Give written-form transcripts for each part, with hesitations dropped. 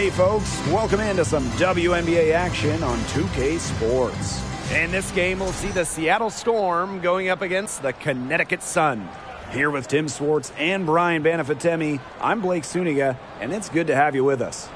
Hey folks, welcome into some WNBA action on 2K Sports. In this game, we'll see the Seattle Storm going up against the Connecticut Sun. Here with Tim Swartz and Brian Banafitemi, I'm Blake Suniga, and it's good to have you with us.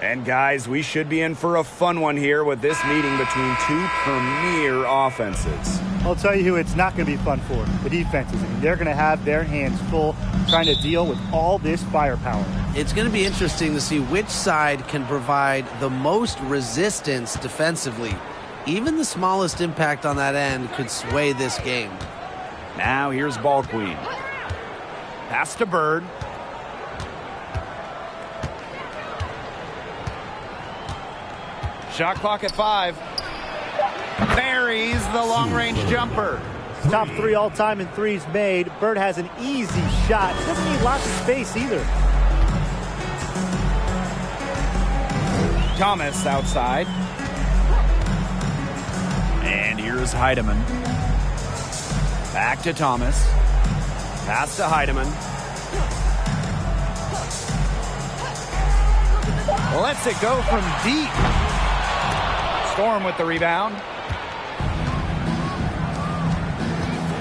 And guys, we should be in for a fun one here with this meeting between two premier offenses. I'll tell you who it's not going to be fun for, the defenses. I mean, they're going to have their hands full trying to deal with all this firepower. It's going to be interesting to see which side can provide the most resistance defensively. Even the smallest impact on that end could sway this game. Now here's Ball Queen. Pass to Bird. Shot clock at 5. Buries the long-range jumper. Top 3 all-time in threes made. Bird has an easy shot. Doesn't need lots of space either. Thomas outside. And here's Heidemann. Back to Thomas. Pass to Heidemann. Lets it go from deep. Storm with the rebound.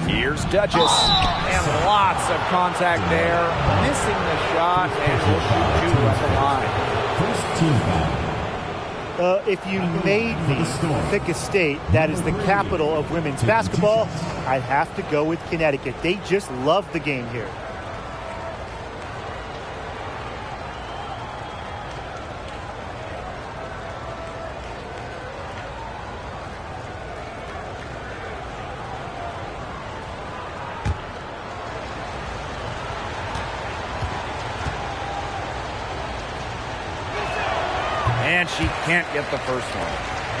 Here's Duchess. And lots of contact there. Missing the shot, and will shoot 2 at the line. If you made me pick a state that is the capital of women's basketball, I'd have to go with Connecticut. They just love the game here. And she can't get the first one.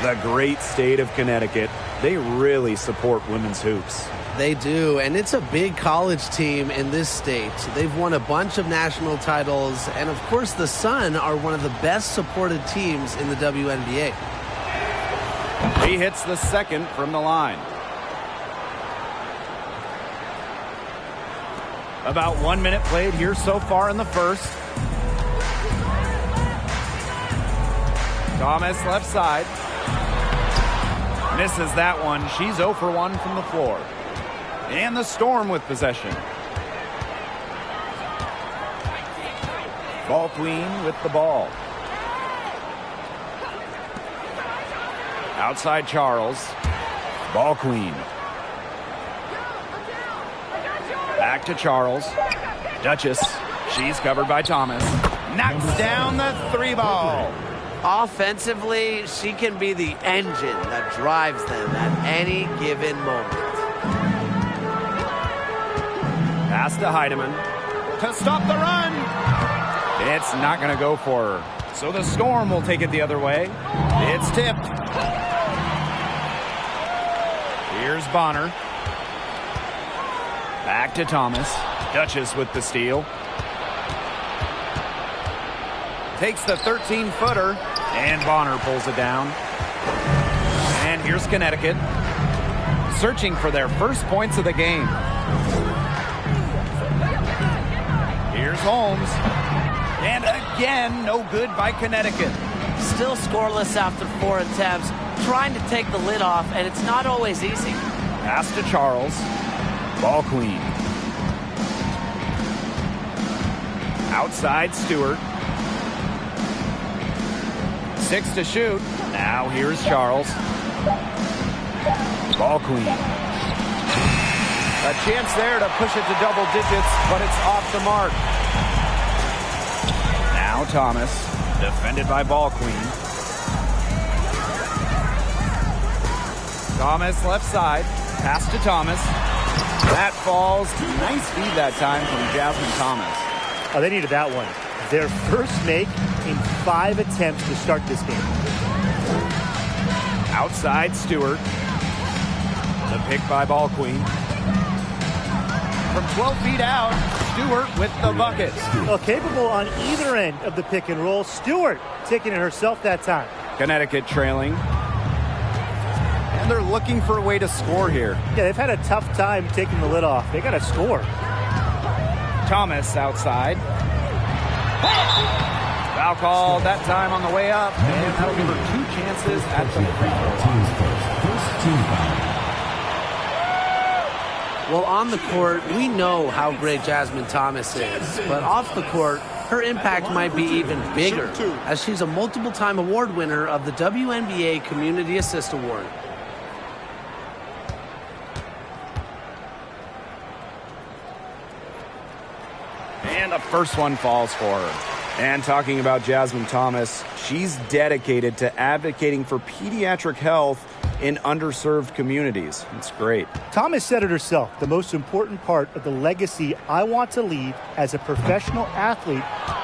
The great state of Connecticut. They really support women's hoops. They do, and it's a big college team in this state. They've won a bunch of national titles, and of course the Sun are one of the best supported teams in the WNBA. He hits the second from the line. About 1 minute played here so far in the first. Thomas left side. Misses that one. She's 0 for 1 from the floor. And the Storm with possession. Ball Queen with the ball. Outside Charles. Ball Queen. Back to Charles. Duchess. She's covered by Thomas. Knocks down the 3-ball. Offensively, she can be the engine that drives them at any given moment. Pass to Heidemann to stop the run. It's not going to go for her. So the Storm will take it the other way. It's tipped. Here's Bonner. Back to Thomas. Duchess with the steal. Takes the 13-footer. And Bonner pulls it down. And here's Connecticut. Searching for their first points of the game. Here's Holmes. And again, no good by Connecticut. Still scoreless after 4 attempts. Trying to take the lid off, and it's not always easy. Pass to Charles. Ball Queen. Outside Stewart. 6 to shoot. Now here's Charles. Ball Queen. A chance there to push it to double digits, but it's off the mark. Now Thomas, defended by Ball Queen. Thomas left side. Pass to Thomas. That falls. Nice feed that time from Jasmine Thomas. Oh, they needed that one. Their first make in 5 attempts to start this game. Outside Stewart. The pick by Ball Queen. From 12 feet out, Stewart with the bucket. Well, capable on either end of the pick and roll. Stewart taking it herself that time. Connecticut trailing. And they're looking for a way to score here. Yeah, they've had a tough time taking the lid off. They got to score. Thomas outside. Foul call that time on the way up, and that'll give her 2 chances at the free throw line. Well, on the court, we know how great Jasmine Thomas is, but off the court, her impact might be even bigger, as she's a multiple-time award winner of the WNBA Community Assist Award. And the first one falls for her. And talking about Jasmine Thomas, she's dedicated to advocating for pediatric health in underserved communities. It's great. Thomas said it herself. The most important part of the legacy I want to leave as a professional athlete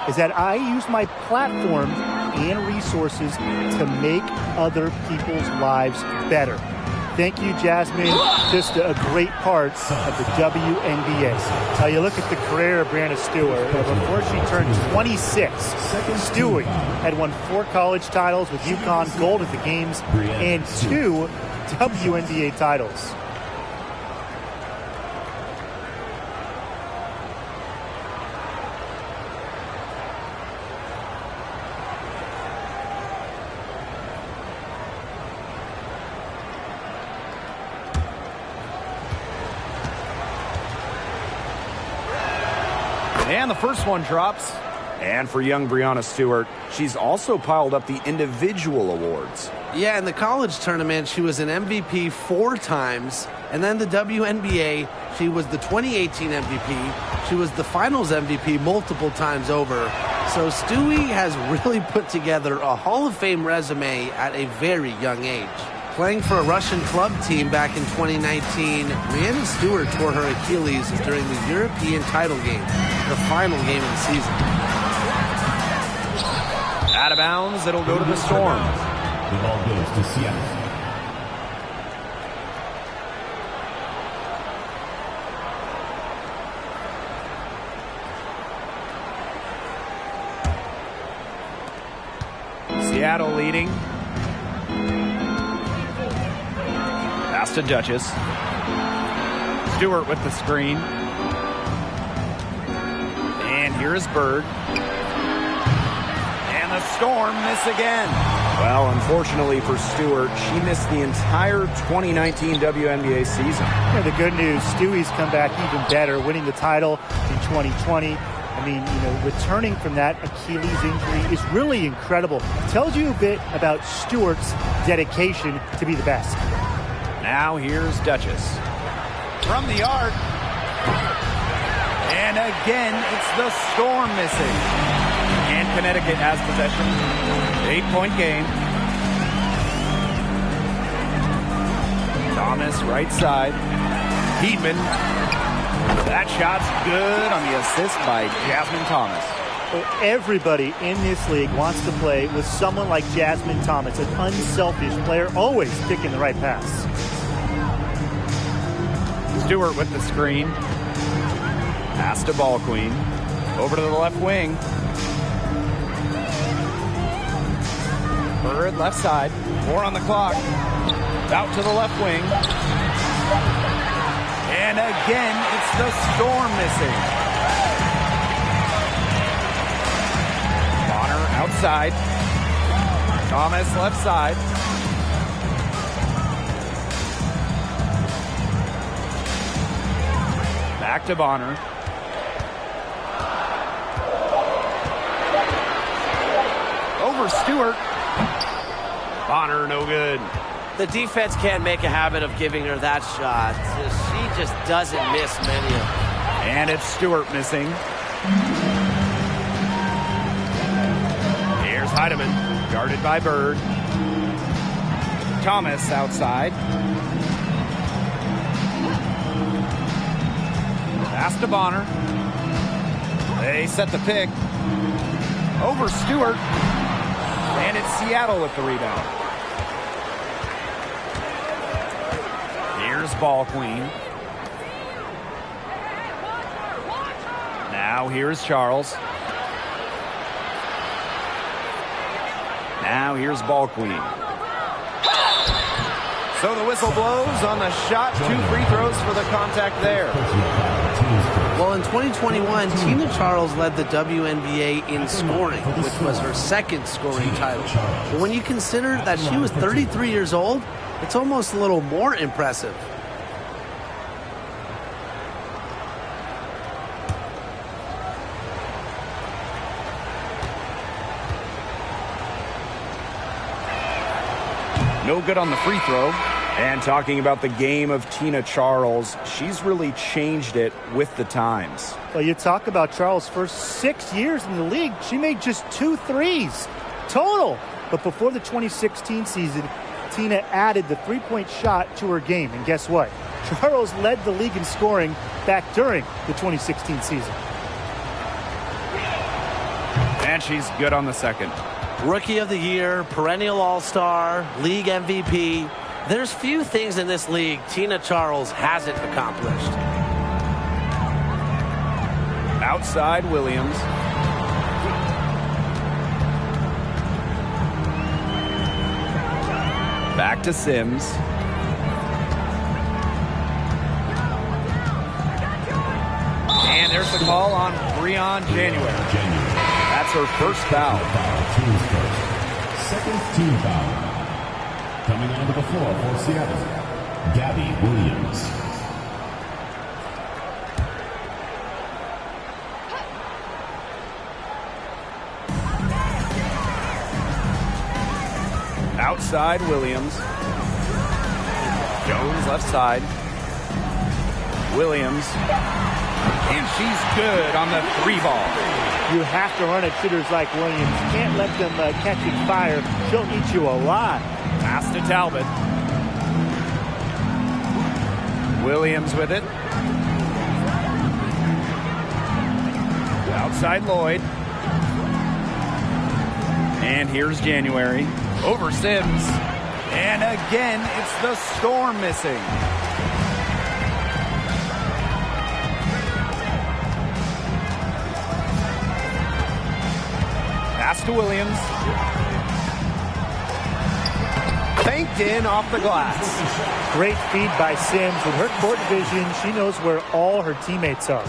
is that I use my platform and resources to make other people's lives better. Thank you, Jasmine. Just a great part of the WNBA. Now you look at the career of Brianna Stewart. Before she turned 26, Stewart had won 4 college titles with UConn, gold at the games, and 2 WNBA titles. And the first one drops. And for young Brianna Stewart, she's also piled up the individual awards. Yeah, in the college tournament, she was an MVP 4 times. And then the WNBA, she was the 2018 MVP. She was the finals MVP multiple times over. So Stewie has really put together a Hall of Fame resume at a very young age. Playing for a Russian club team back in 2019, Brianna Stewart tore her Achilles during the European title game, the final game of the season. Out of bounds, it'll go to the Storm. The ball goes to Seattle. Seattle leading. Pass to Duchess. Stewart with the screen. And here's Bird. And the Storm miss again. Well, unfortunately for Stewart, she missed the entire 2019 WNBA season. Yeah, the good news, Stewie's come back even better, winning the title in 2020. I mean, returning from that Achilles injury is really incredible. Tells you a bit about Stewart's dedication to be the best. Now here's Duchess. From the arc. And again, it's the Storm missing. And Connecticut has possession. 8-point game. Thomas, right side. Heedman. That shot's good on the assist by Jasmine Thomas. Well, everybody in this league wants to play with someone like Jasmine Thomas, an unselfish player, always picking the right pass. Stewart with the screen. Pass to Ball Queen. Over to the left wing. Bird left side. 4 on the clock. Out to the left wing. And again, it's the Storm missing. Bonner outside. Thomas left side. Back to Bonner. Over Stewart. Bonner, no good. The defense can't make a habit of giving her that shot. She just doesn't miss many of them. And it's Stewart missing. Here's Heidemann, guarded by Bird. Thomas outside. Pass to Bonner. They set the pick. Over Stewart. And it's Seattle with the rebound. Here's Ball Queen. Now here's Charles. Now here's Ball Queen. So the whistle blows on the shot. 2 free throws for the contact there. Well, in 2021, Tina Charles led the WNBA in scoring, which was her second scoring title. But when you consider that she was 33 years old, it's almost a little more impressive. No good on the free throw. And talking about the game of Tina Charles, she's really changed it with the times. Well, you talk about Charles' first 6 years in the league, she made just 2 threes total. But before the 2016 season, Tina added the three-point shot to her game. And guess what? Charles led the league in scoring back during the 2016 season. And she's good on the second. Rookie of the Year, perennial All-Star, league MVP. There's few things in this league Tina Charles hasn't accomplished. Outside Williams. Back to Sims. And there's the call on Breon January. That's her first foul. Team's first. Second team foul. Coming onto the floor for Seattle, Gabby Williams. Outside Williams. Jones left side. Williams. And she's good on the 3-ball. You have to run at shooters like Williams. You can't let them catch fire. She'll eat you alive. Pass to Talbot. Williams with it. Outside Lloyd. And here's January. Over Sims. And again, it's the Storm missing. Pass to Williams. Banked in off the glass. Great feed by Sims. With her court vision, she knows where all her teammates are.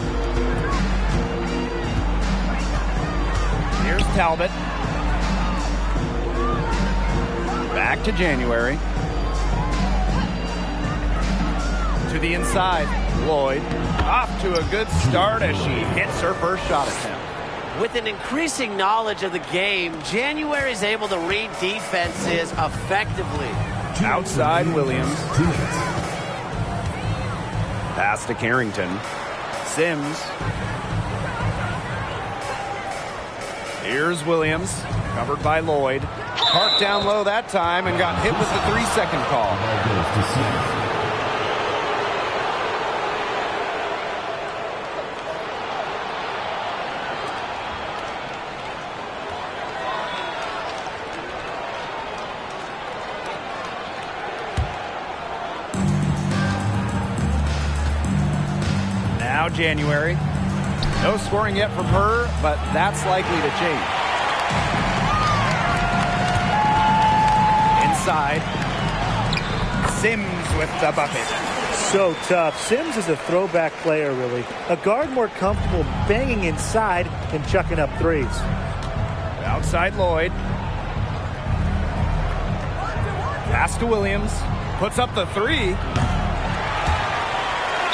Here's Talbot. Back to January. To the inside. Lloyd. Off to a good start as she hits her first shot attempt. With an increasing knowledge of the game, January is able to read defenses effectively. Outside Williams. Pass to Carrington. Sims. Here's Williams. Covered by Lloyd. Parked down low that time and got hit with the 3-second call. Now January. No scoring yet from her, but that's likely to change. Inside. Sims with the bucket. So tough. Sims is a throwback player, really. A guard more comfortable banging inside than chucking up threes. Outside Lloyd. Pass to Williams. Puts up the 3.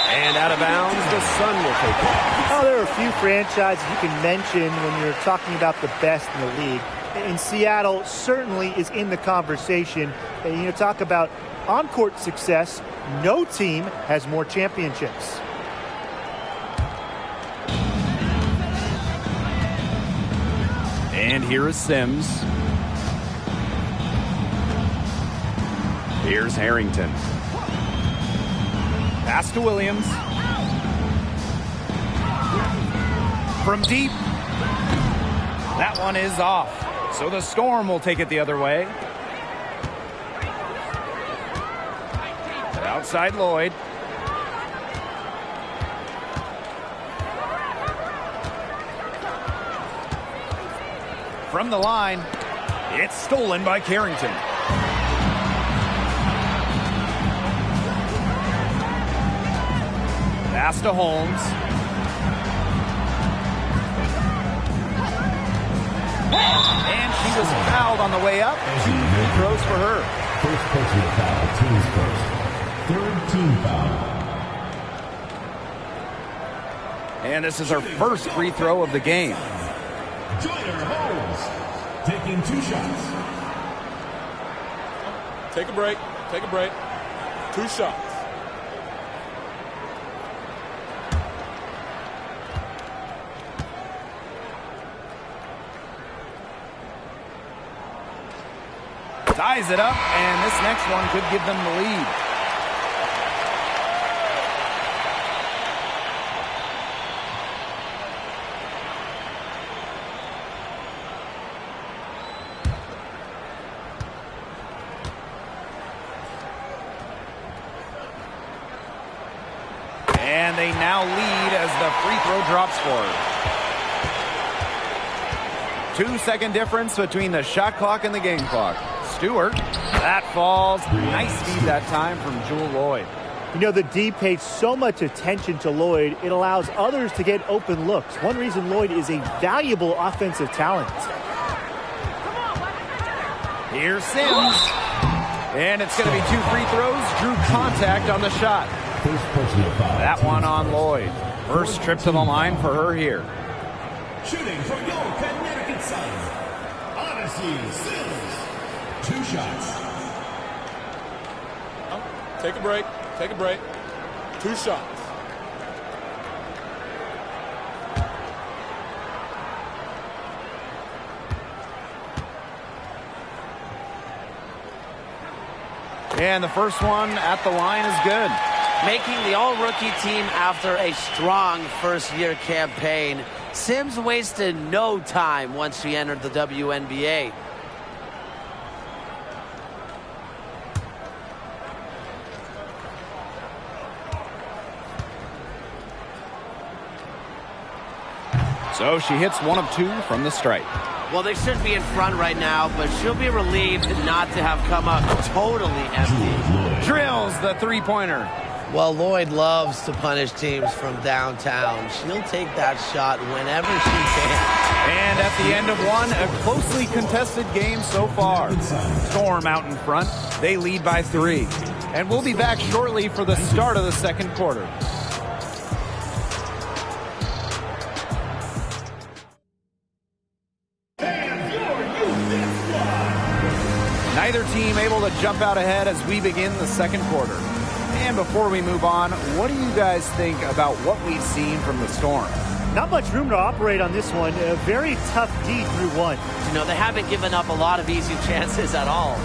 And out of bounds, the Sun will take it. Oh, there are a few franchises you can mention when you're talking about the best in the league. And Seattle certainly is in the conversation. And, talk about on-court success. No team has more championships. And here is Sims. Here's Harrington. Pass to Williams. From deep. That one is off. So the Storm will take it the other way. Outside Lloyd. From the line, it's stolen by Carrington. Pass to Holmes. And she was fouled on the way up. 2 free throws for her. First personal foul, team's first. Third team foul. And this is her first free throw of the game. Joyner Holmes taking 2 shots. Take a break. Take a break. 2 shots. Ties it up, and this next one could give them the lead. And they now lead as the free throw drops for her. 2-second difference between the shot clock and the game clock. Stewart, that falls. Nice feed that time from Jewell Loyd. You know, the D paid so much attention to Loyd, it allows others to get open looks. One reason Loyd is a valuable offensive talent. Here's Sims. And it's going to be 2 free throws. Drew contact on the shot. First personal foul. That one on Loyd. First trip to the line for her here. Shooting for your Connecticut Sun. Odyssey Sims. 2 shots. Take a break. Take a break. 2 shots. And the first one at the line is good. Making the all-rookie team after a strong first-year campaign. Sims wasted no time once she entered the WNBA. So she hits 1 of 2 from the stripe. Well, they should be in front right now, but she'll be relieved not to have come up totally empty. Drills the three-pointer. Well, Loyd loves to punish teams from downtown. She'll take that shot whenever she can. And at the end of one, a closely contested game so far. Storm out in front. They lead by 3. And we'll be back shortly for the start of the second quarter. Neither team able to jump out ahead as we begin the second quarter. And before we move on, what do you guys think about what we've seen from the Storm? Not much room to operate on this one. A very tough D through 1. You know, they haven't given up a lot of easy chances at all.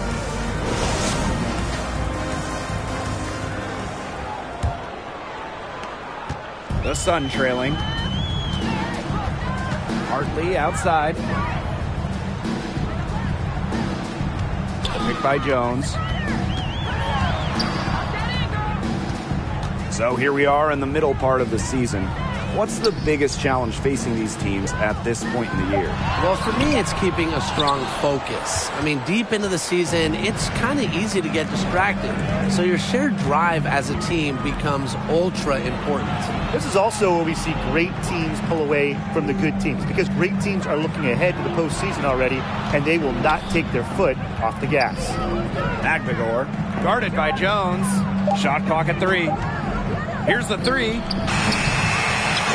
The Sun trailing. Hartley outside. Picked by Jones. So here we are in the middle part of the season. What's the biggest challenge facing these teams at this point in the year? Well, for me, it's keeping a strong focus. I mean, deep into the season, it's kind of easy to get distracted. So your shared drive as a team becomes ultra important. This is also where we see great teams pull away from the good teams, because great teams are looking ahead to the postseason already, and they will not take their foot off the gas. Agbagor, guarded by Jones. Shot clock at 3. Here's the 3.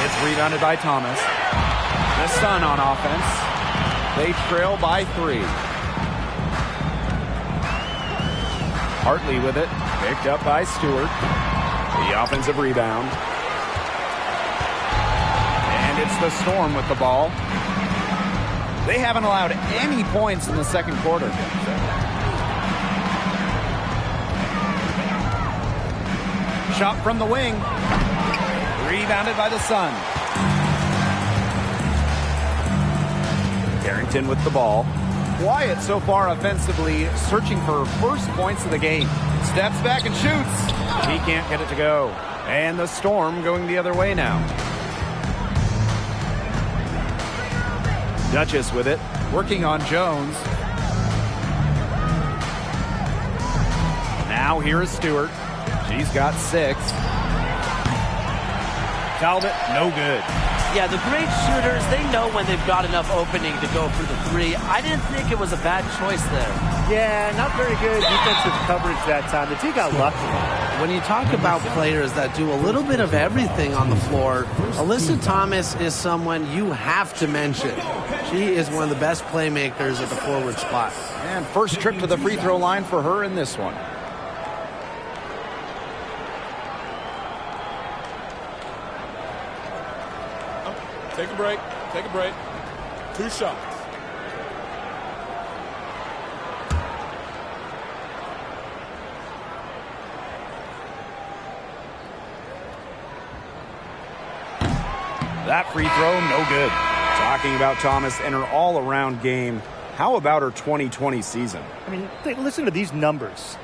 It's rebounded by Thomas. The Sun on offense. They trail by 3. Hartley with it. Picked up by Stewart. The offensive rebound. And it's the Storm with the ball. They haven't allowed any points in the second quarter. Shot from the wing. Rebounded by the Sun. Carrington with the ball. Quiet so far offensively, searching for first points of the game. Steps back and shoots. He can't get it to go. And the Storm going the other way now. Duchess with it, working on Jones. Now here is Stewart. She's got 6. Talbot, no good. Yeah, the great shooters, they know when they've got enough opening to go for the three. I didn't think it was a bad choice there. Yeah, not very good defensive coverage that time. The team got lucky. When you talk about players that do a little bit of everything on the floor, Alyssa Thomas is someone you have to mention. She is one of the best playmakers at the forward spot. And first trip to the free throw line for her in this one. Take a break. Take a break. 2 shots. That free throw, no good. Talking about Thomas and her all-around game, how about her 2020 season? I mean, listen to these numbers.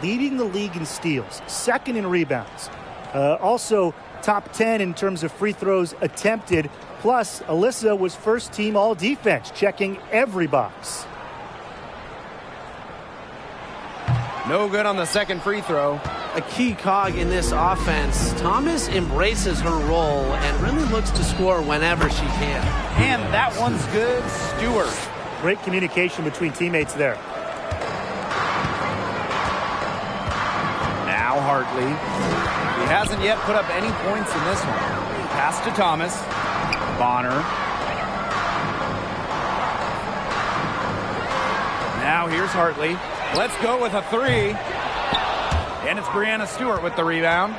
Leading the league in steals, second in rebounds. Also, top 10 in terms of free throws attempted. Plus, Alyssa was first team all defense, checking every box. No good on the second free throw. A key cog in this offense. Thomas embraces her role and really looks to score whenever she can. And that one's good. Stewart. Great communication between teammates there. Now Hartley. He hasn't yet put up any points in this one. Pass to Thomas. Bonner. Now here's Hartley. Let's go with a three. And it's Brianna Stewart with the rebound.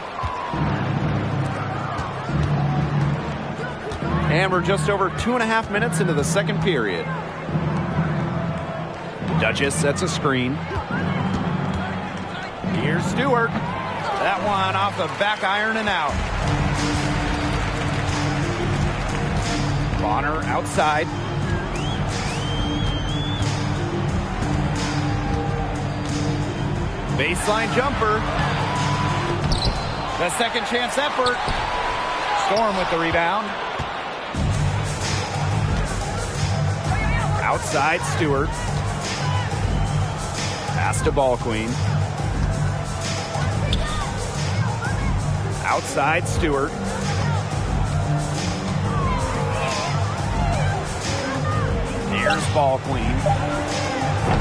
And we're just over 2.5 minutes into the second period. Duchess sets a screen. Here's Stewart. That one off the back iron and out. Bonner outside. Baseline jumper. The second chance effort. Storm with the rebound. Outside Stewart. Pass to Ball Queen. Outside Stewart. Here's Ball Queen.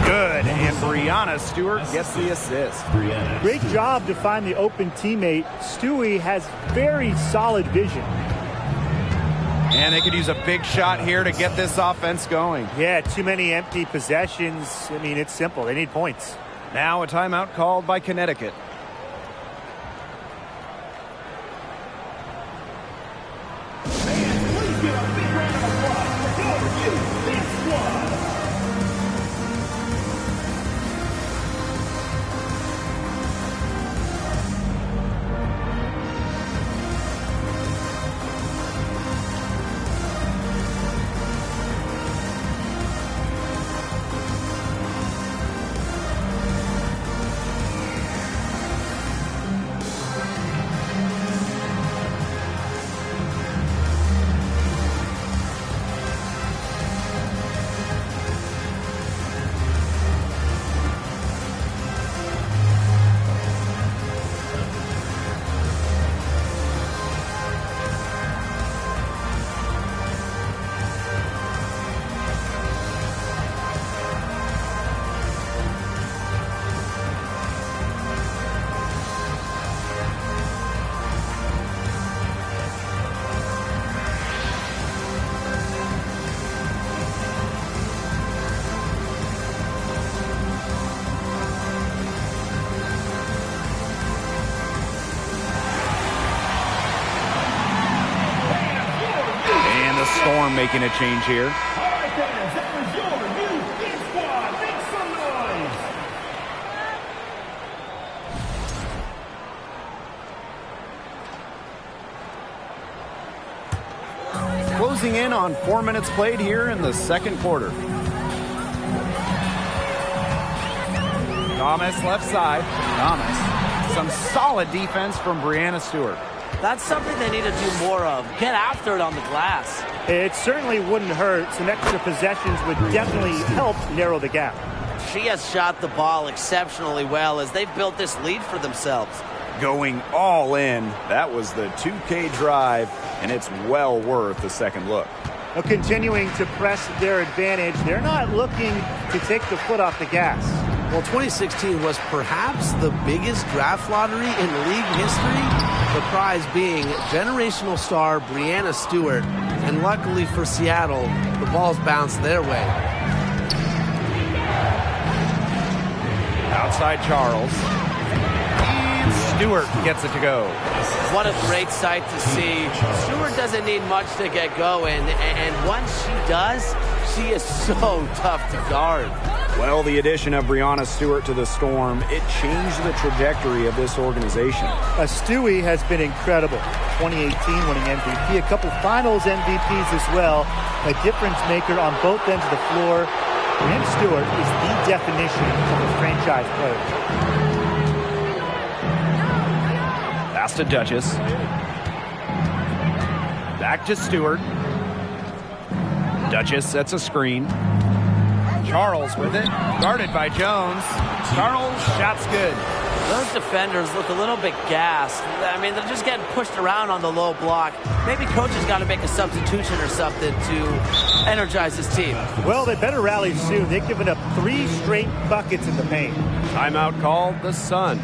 Good, and Brianna Stewart gets the assist. Great job to find the open teammate. Stewie has very solid vision. And they could use a big shot here to get this offense going. Yeah, too many empty possessions. I mean, it's simple. They need points. Now a timeout called by Connecticut. Storm making a change here. All right, fans, that was your new Big Squad. Make some noise. Closing in on 4 minutes played here in the second quarter. Thomas left side. Thomas. Some solid defense from Brianna Stewart. That's something they need to do more of. Get after it on the glass. It certainly wouldn't hurt. Some extra possessions would definitely help narrow the gap. She has shot the ball exceptionally well as they've built this lead for themselves. going all in. That was the 2K drive, and it's well worth a second look. Well, continuing to press their advantage, they're not looking to take the foot off the gas. Well, 2016 was perhaps the biggest draft lottery in league history. The prize being generational star Breanna Stewart. And luckily for Seattle, the ball's bounced their way. Outside Charles. And Stewart gets it to go. What a great sight to see. Stewart doesn't need much to get going, and once she does, she is so tough to guard. Well, the addition of Breanna Stewart to the Storm, it changed the trajectory of this organization. Stewie has been incredible. 2018 winning MVP, a couple finals MVPs as well. A difference maker on both ends of the floor. And Stewart is the definition of a franchise player. Pass to Duchess. Back to Stewart. Duchess sets a screen. Charles with it. Guarded by Jones. Charles, shot's good. Those defenders look a little bit gassed. I mean, they're just getting pushed around on the low block. Maybe coach has got to make a substitution or something to energize his team. Well, they better rally soon. They've given up 3 straight buckets in the paint. Timeout called the Sun.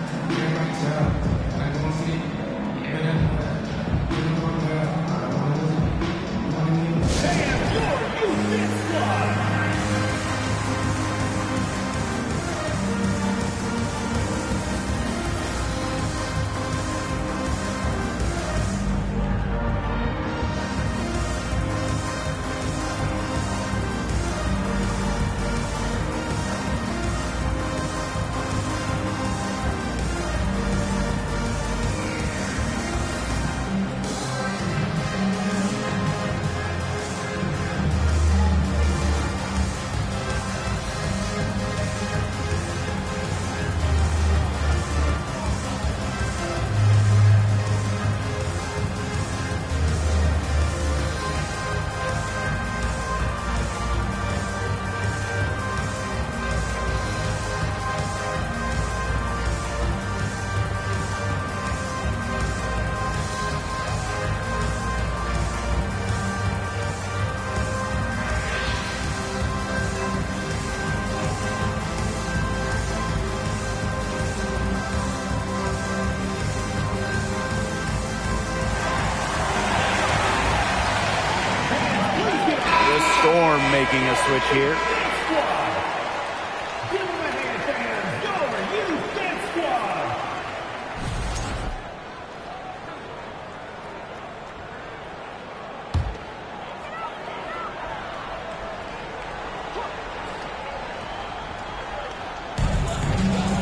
Storm making a switch here.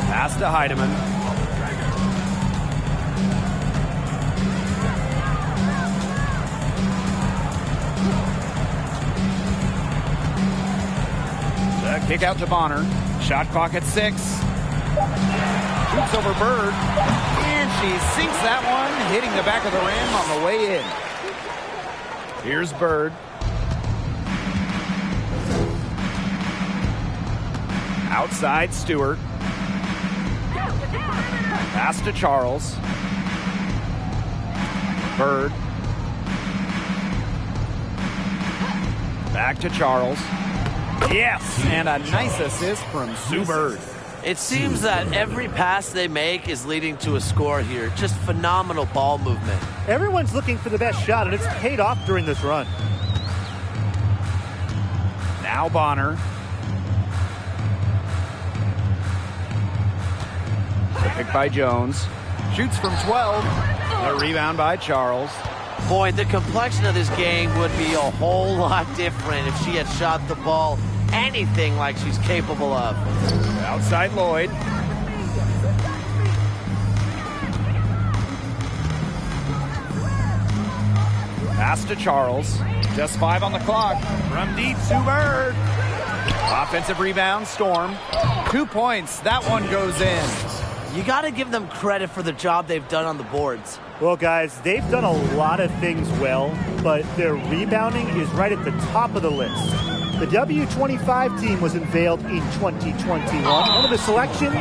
Pass to Heidemann. Kick out to Bonner. Shot clock at 6. Shoots over Bird. And she sinks that one, hitting the back of the rim on the way in. Here's Bird. Outside Stewart. Pass to Charles. Bird. Back to Charles. Yes, and a nice assist from Sue Bird. It seems that every pass they make is leading to a score here. Just phenomenal ball movement. Everyone's looking for the best shot, and it's paid off during this run. Now Bonner. The pick by Jones. Shoots from 12. A rebound by Charles. Boy, the complexion of this game would be a whole lot different if she had shot the ball anything like she's capable of. Outside Lloyd. Pass to Charles. Just 5 on the clock. From deep, Sue Bird. Offensive rebound, Storm. 2 points. That one goes in. You got to give them credit for the job they've done on the boards. Well, guys, they've done a lot of things well, but their rebounding is right at the top of the list. The W25 team was unveiled in 2021. One of the selections,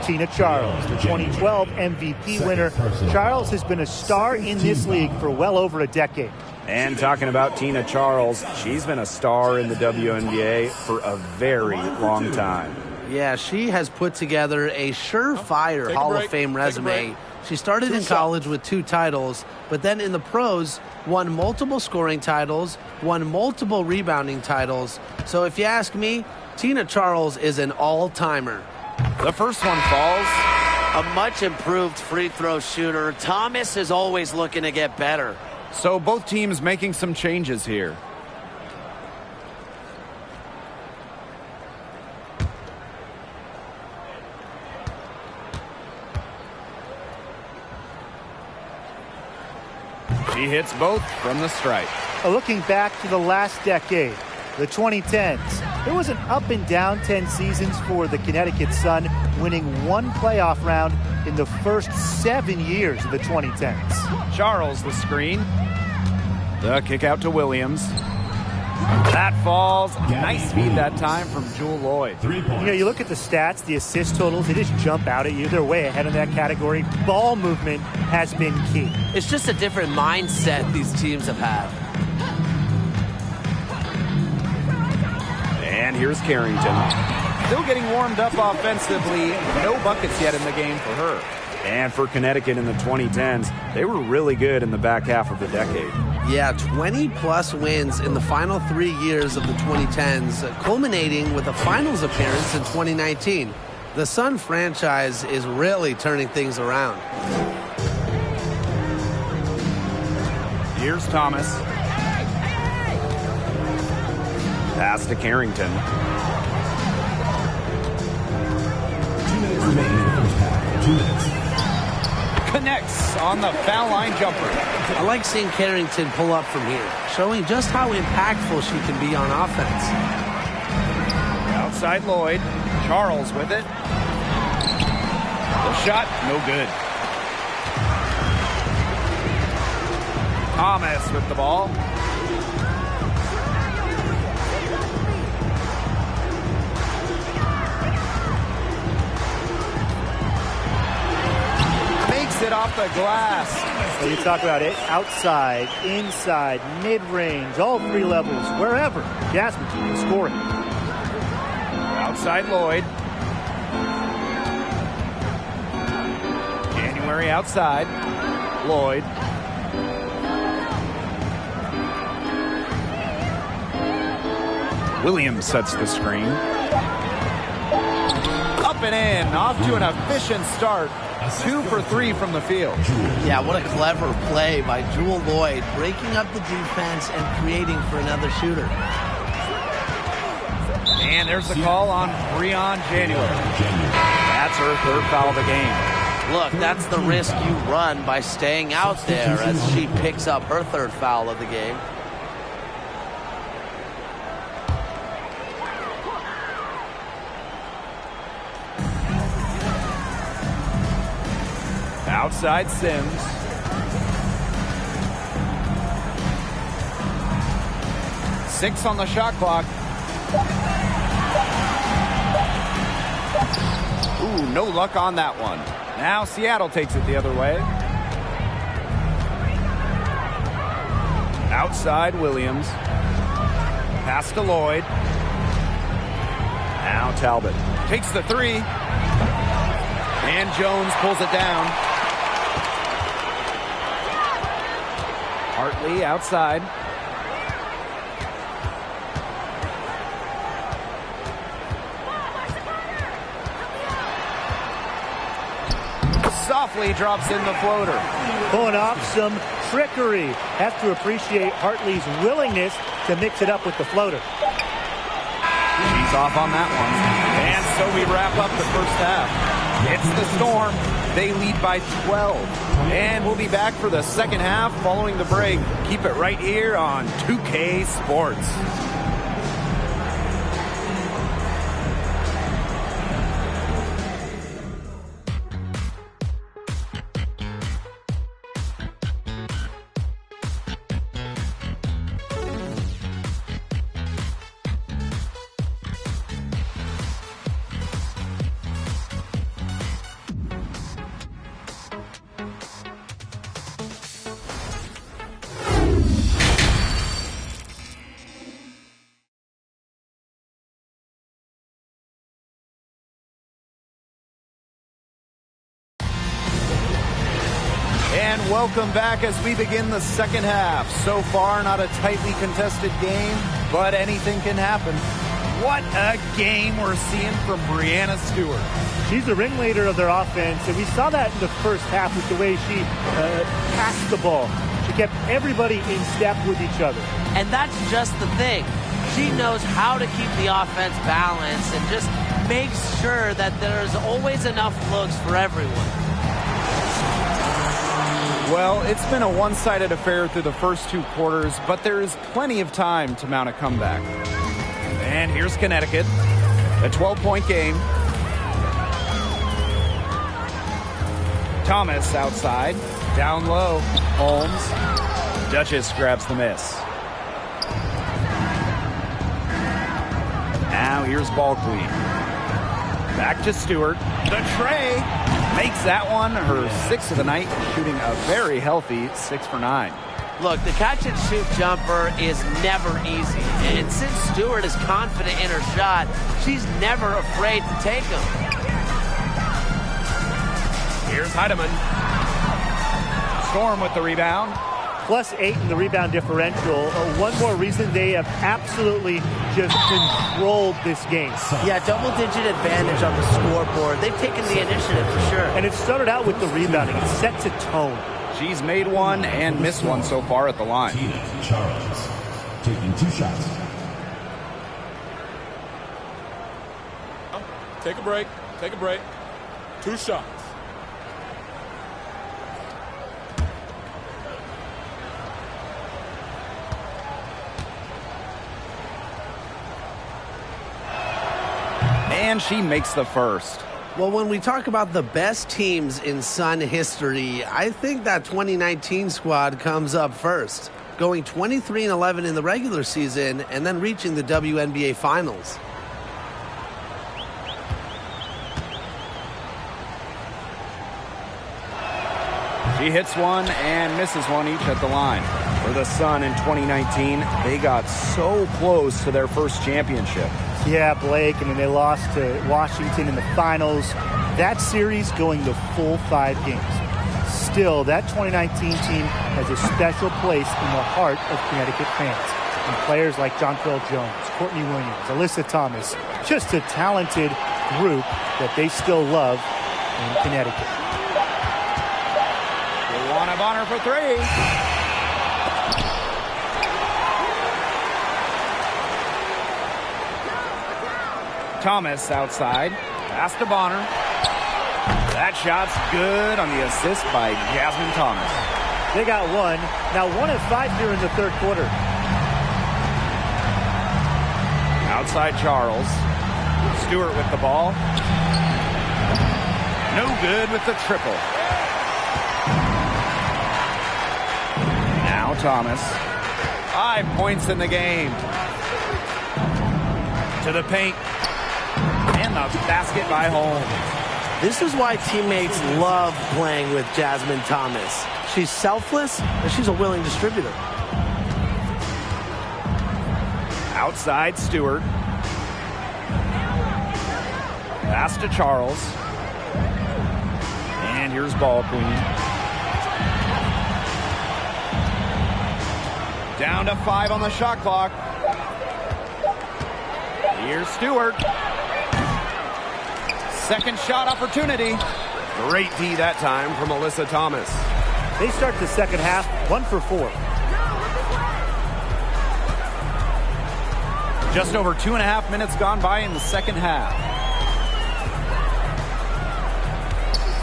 Tina Charles, the 2012 MVP winner. Charles has been a star in this league for well over a decade. And talking about Tina Charles, she's been a star in the WNBA for a very long time. Yeah, she has put together a surefire Hall of Fame resume. She started in college with 2 titles, but then in the pros, won multiple scoring titles, won multiple rebounding titles. So if you ask me, Tina Charles is an all-timer. The first one falls. A much improved free throw shooter. Thomas is always looking to get better. So both teams making some changes here. She hits both from the stripe. Looking back to the last decade, the 2010s, there was an up and down 10 seasons for the Connecticut Sun, winning 1 playoff round in the first 7 years of the 2010s. Charles the screen. The kick out to Williams. That falls. Nice speed that time from Jewel Lloyd. 3 points. You know, you look at the stats, the assist totals, they just jump out at you. They're way ahead in that category. Ball movement has been key. It's just a different mindset these teams have had. And here's Carrington. Still getting warmed up offensively. No buckets yet in the game for her. And for Connecticut in the 2010s, they were really good in the back half of the decade. Yeah, 20-plus wins in the final 3 years of the 2010s, culminating with a finals appearance in 2019. The Sun franchise is really turning things around. Here's Thomas. Pass to Carrington. 2 minutes remaining in the first half. 2 minutes. Connects on the foul line jumper. I like seeing Carrington pull up from here, showing just how impactful she can be on offense. Outside Lloyd. Charles with it. The shot, no good. Thomas with the ball. Makes it off the glass. So you talk about it outside, inside, mid-range, all 3 levels, wherever. Jasmine can score it. Outside Lloyd. January outside. Lloyd. Williams sets the screen. Up and in. Off to an efficient start. 2 for 3 from the field. Yeah, what a clever play by Jewel Lloyd, breaking up the defense and creating for another shooter. And there's the call on Breon January. That's her 3rd foul of the game. Look, that's the risk you run by staying out there as she picks up her 3rd foul of the game. Outside Sims. Six on the shot clock. Ooh, no luck on that one. Now Seattle takes it the other way. Outside Williams. Pass to Lloyd. Now Talbot takes the 3. And Jones pulls it down. Hartley outside. Softly drops in the floater. Pulling off some trickery. Have to appreciate Hartley's willingness to mix it up with the floater. She's off on that one. And so we wrap up the first half. It's the Storm. They lead by 12. And we'll be back for the second half following the break. Keep it right here on 2K Sports. And welcome back as we begin the second half. So far, not a tightly contested game, but anything can happen. What a game we're seeing from Breanna Stewart. She's the ringleader of their offense, and we saw that in the first half with the way she passed the ball. She kept everybody in step with each other. And that's just the thing. She knows how to keep the offense balanced and just makes sure that there's always enough looks for everyone. Well, it's been a one-sided affair through the first two quarters, but there is plenty of time to mount a comeback. And here's Connecticut, a 12-point game. Thomas outside, down low, Holmes. Duchess grabs the miss. Now here's ball queen. Back to Stewart. The tray makes that one her sixth of the night, shooting a very healthy 6 for 9. Look, the catch-and-shoot jumper is never easy. And since Stewart is confident in her shot, she's never afraid to take them. Here's Heidemann. Storm with the rebound. +8 in the rebound differential. One more reason they have absolutely just controlled this game. Yeah, double-digit advantage on the scoreboard. They've taken the initiative for sure. And it started out with the rebounding. It sets a tone. She's made one and missed one so far at the line. Tina Charles taking 2 shots. Take a break. Take a break. 2 shots. And she makes the first. Well, when we talk about the best teams in Sun history, I think that 2019 squad comes up first, going 23-11 in the regular season and then reaching the WNBA Finals. She hits one and misses one each at the line. For the Sun in 2019, they got so close to their first championship. Yeah, Blake, and then they lost to Washington in the finals. That series going the full 5 games. Still, that 2019 team has a special place in the heart of Connecticut fans. And players like Jonquel Jones, Courtney Williams, Alyssa Thomas, just a talented group that they still love in Connecticut. Luana Bonner for 3. Thomas outside. Pass to Bonner. That shot's good on the assist by Jasmine Thomas. They got one. Now 1 of 5 here in the third quarter. Outside Charles. Stewart with the ball. No good with the triple. Now Thomas. 5 points in the game. To the paint. And the basket by Holmes. This is why teammates love playing with Jasmine Thomas. She's selfless, and she's a willing distributor. Outside Stewart. Pass to Charles. And here's ball queen. Down to 5 on the shot clock. Here's Stewart. Second shot opportunity. Great D that time from Alyssa Thomas. They start the second half 1 for 4. Just over 2.5 minutes gone by in the second half.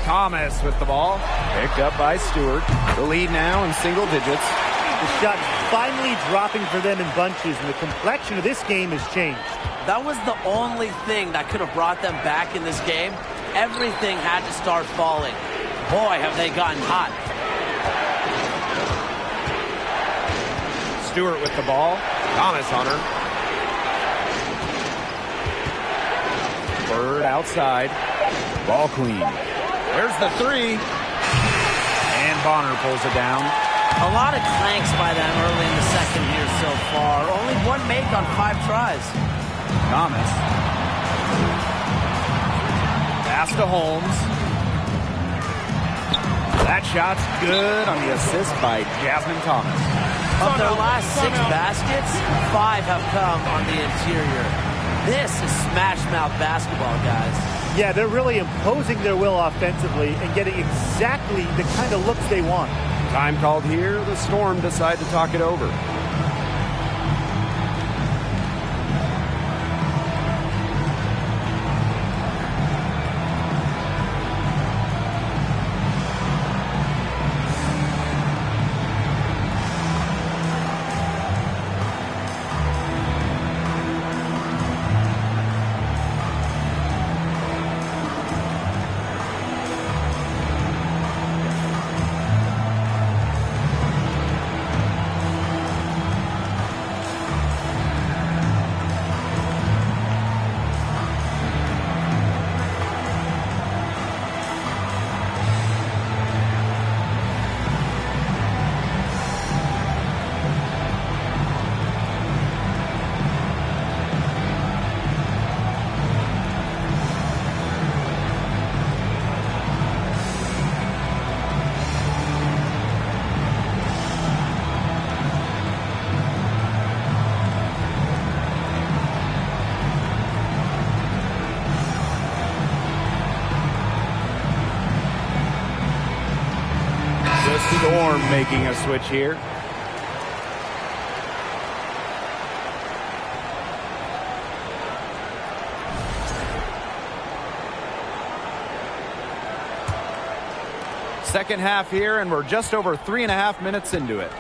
Thomas with the ball. Picked up by Stewart. The lead now in single digits. The shot finally dropping for them in bunches, and the complexion of this game has changed. That was the only thing that could have brought them back in this game. Everything had to start falling. Boy, have they gotten hot. Stewart with the ball. Thomas on her. Bird outside. Ball queen. There's the 3. And Bonner pulls it down. A lot of clanks by them early in the second here so far. Only 1 make on 5 tries. Thomas. Pass to Holmes. That That shot's good on the assist by Jasmine Thomas. Of their last 6 baskets, 5 have come on the interior. This is smash mouth basketball, guys. Yeah, they're really imposing their will offensively and getting exactly the kind of looks they want. Time called here. The Storm decide to talk it over. Storm making a switch here. Second half here, and we're just over 3.5 minutes into it.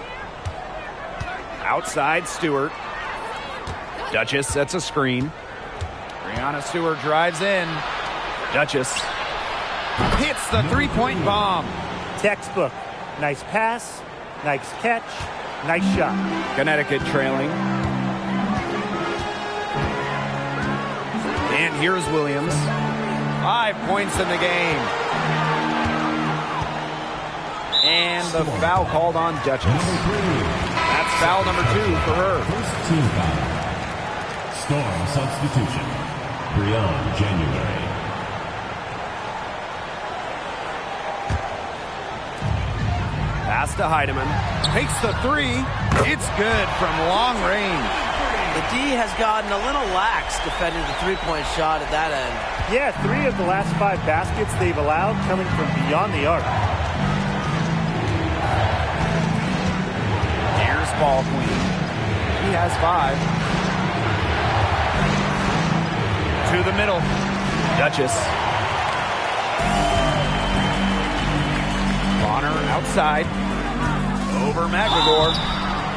Outside Stewart. Duchess sets a screen. Brianna Stewart drives in. Duchess hits the three-point bomb. Textbook. Nice pass, nice catch, nice shot. Connecticut trailing. And here's Williams. 5 points in the game. And the foul called on Duchess. That's foul number 2 for her. First team foul. Storm substitution. Brianna January. Pass to Heidemann. Takes the 3. It's good from long range. The D has gotten a little lax defending the three-point shot at that end. Yeah, 3 of the last 5 baskets they've allowed coming from beyond the arc. Here's Ball Queen. She has 5. To the middle. Duchess. Bonner outside. Over McGregor.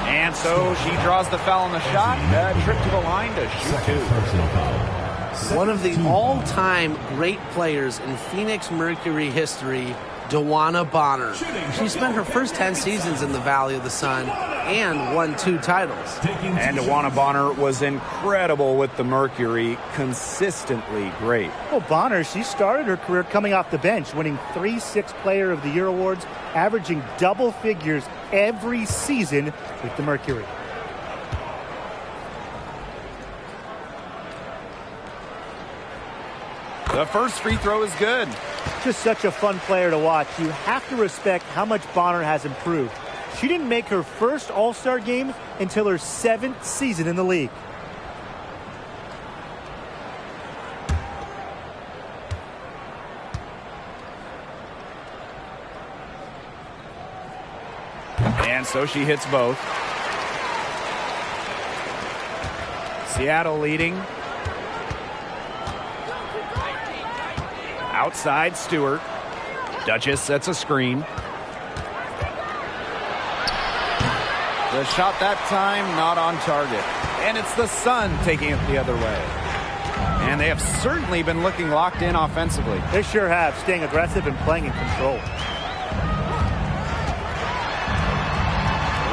And so she draws the foul on the shot. Trip to the line to shoot 2. Personal foul. One of the all-time great players in Phoenix Mercury history, DeWanna Bonner. She spent her first 10 seasons in the Valley of the Sun and won 2 titles. And DeWanna Bonner was incredible with the Mercury, consistently great. Well, Bonner, she started her career coming off the bench, winning 3 Sixth Player of the Year awards, averaging double figures every season with the Mercury. The first free throw is good. Just such a fun player to watch. You have to respect how much Bonner has improved. She didn't make her first All-Star game until her 7th season in the league. And so she hits both. Seattle leading. Outside Stewart. Duchess sets a screen. The shot that time not on target. And it's the Sun taking it the other way. And they have certainly been looking locked in offensively. They sure have, staying aggressive and playing in control.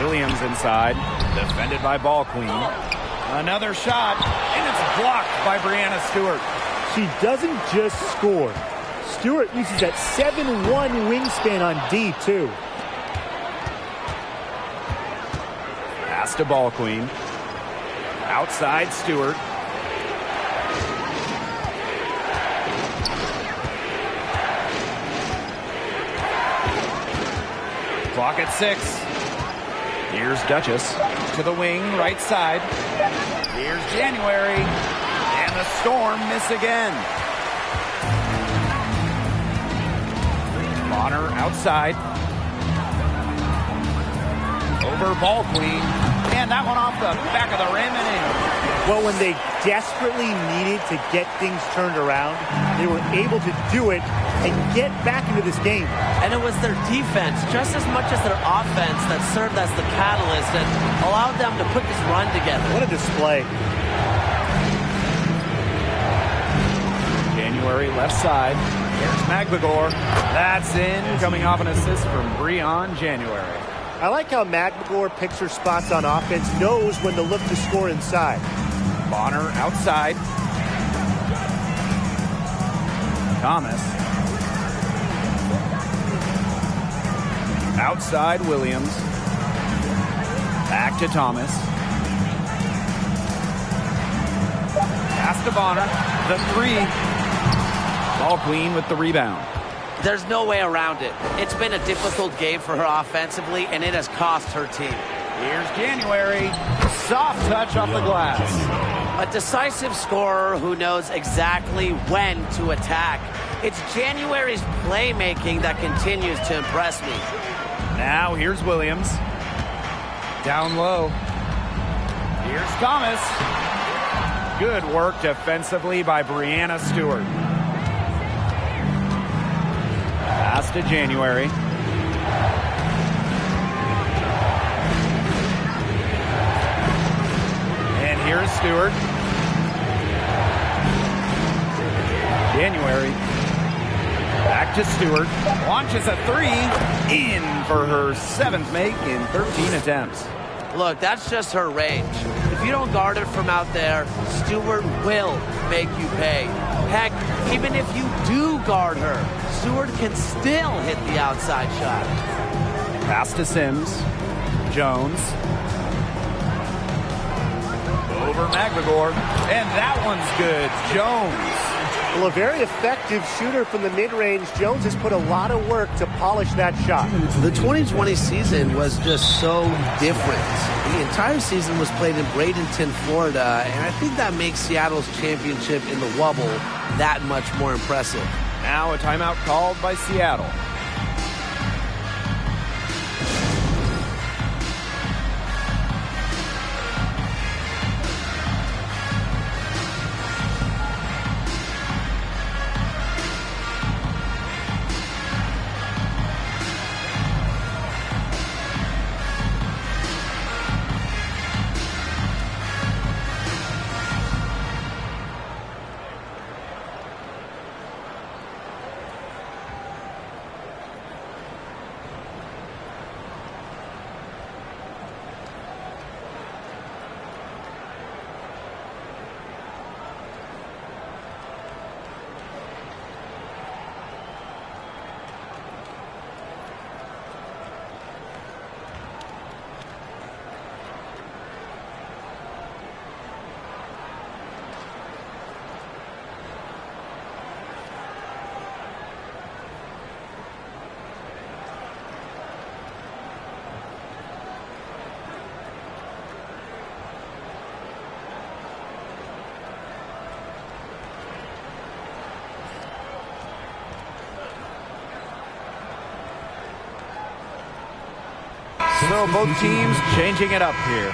Williams inside, defended by Ball Queen. Another shot, and it's blocked by Brianna Stewart. She doesn't just score. Stewart uses that 7'1" wingspan on D, too. Pass to Ball Queen. Outside Stewart. Clock at 6. Here's Duchess to the wing, right side. Here's January. And the Storm miss again. Bonner outside. Over Ball Queen. And that one off the back of the rim and in. Well, when they desperately needed to get things turned around, they were able to do it and get back into this game. And it was their defense, just as much as their offense, that served as the catalyst and allowed them to put this run together. What a display. January left side. Here's Magbagor. That's in, coming off an assist from Breon January. I like how Magbagor picks her spots on offense, knows when to look to score inside. Bonner outside. Thomas. Outside Williams. Back to Thomas. Pass to Bonner. The 3. Ball Queen with the rebound. There's no way around it. It's been a difficult game for her offensively, and it has cost her team. Here's January. Soft touch off the glass. A decisive scorer who knows exactly when to attack. It's January's playmaking that continues to impress me. Now here's Williams. Down low. Here's Thomas. Good work defensively by Brianna Stewart. Pass to January. And here's Stewart. January. Back to Stewart. Launches a 3. In for her 7th make in 13 attempts. Look, that's just her range. If you don't guard it from out there, Stewart will make you pay. Heck, even if you do guard her, Stewart can still hit the outside shot. Pass to Sims. Jones. Over Magbagor. And that one's good. Jones. Well, a very effective shooter from the mid-range. Jones has put a lot of work to polish that shot. The 2020 season was just so different. The entire season was played in Bradenton, Florida, and I think that makes Seattle's championship in the Wubble that much more impressive. Now a timeout called by Seattle. So both teams changing it up here.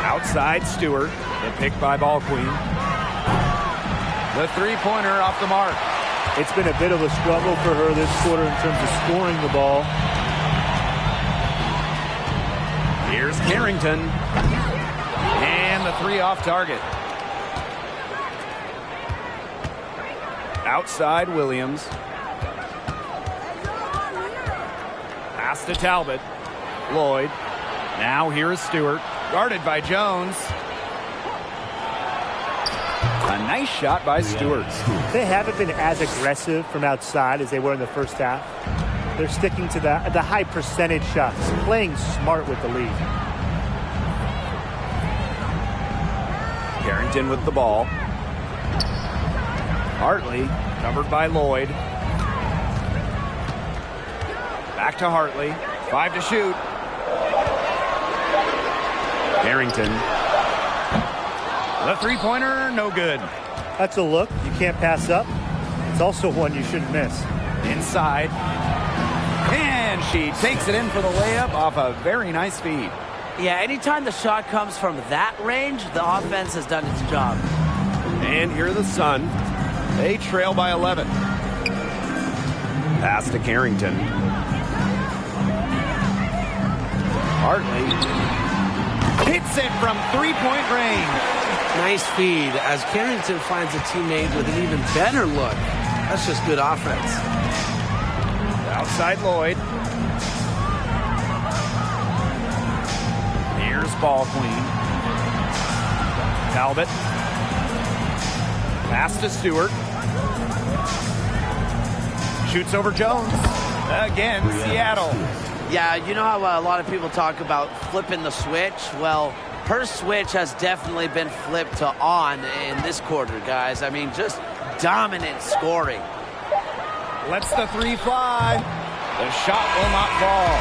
Outside Stewart, the pick by Ball Queen. The three-pointer off the mark. It's been a bit of a struggle for her this quarter in terms of scoring the ball. Here's Carrington. And the 3 off target. Outside Williams. Pass to Talbot. Lloyd. Now here is Stewart. Guarded by Jones. A nice shot by Stewart. They haven't been as aggressive from outside as they were in the first half. They're sticking to the high percentage shots, playing smart with the lead. Carrington with the ball. Hartley, covered by Lloyd. Back to Hartley. 5 to shoot. Carrington. The three-pointer, no good. That's a look you can't pass up. It's also one you shouldn't miss. Inside. And she takes it in for the layup off a very nice feed. Yeah, anytime the shot comes from that range, the offense has done its job. And here are the Sun. They trail by 11. Pass to Carrington. Hartley hits it from three-point range. Nice feed as Carrington finds a teammate with an even better look. That's just good offense. Outside Lloyd. Here's ball queen. Talbot. Pass to Stewart. Shoots over Jones. Again, Seattle. Yeah, you know how a lot of people talk about flipping the switch? Well, her switch has definitely been flipped to on in this quarter, guys. I mean, just dominant scoring. Lets the three fly. The shot will not fall.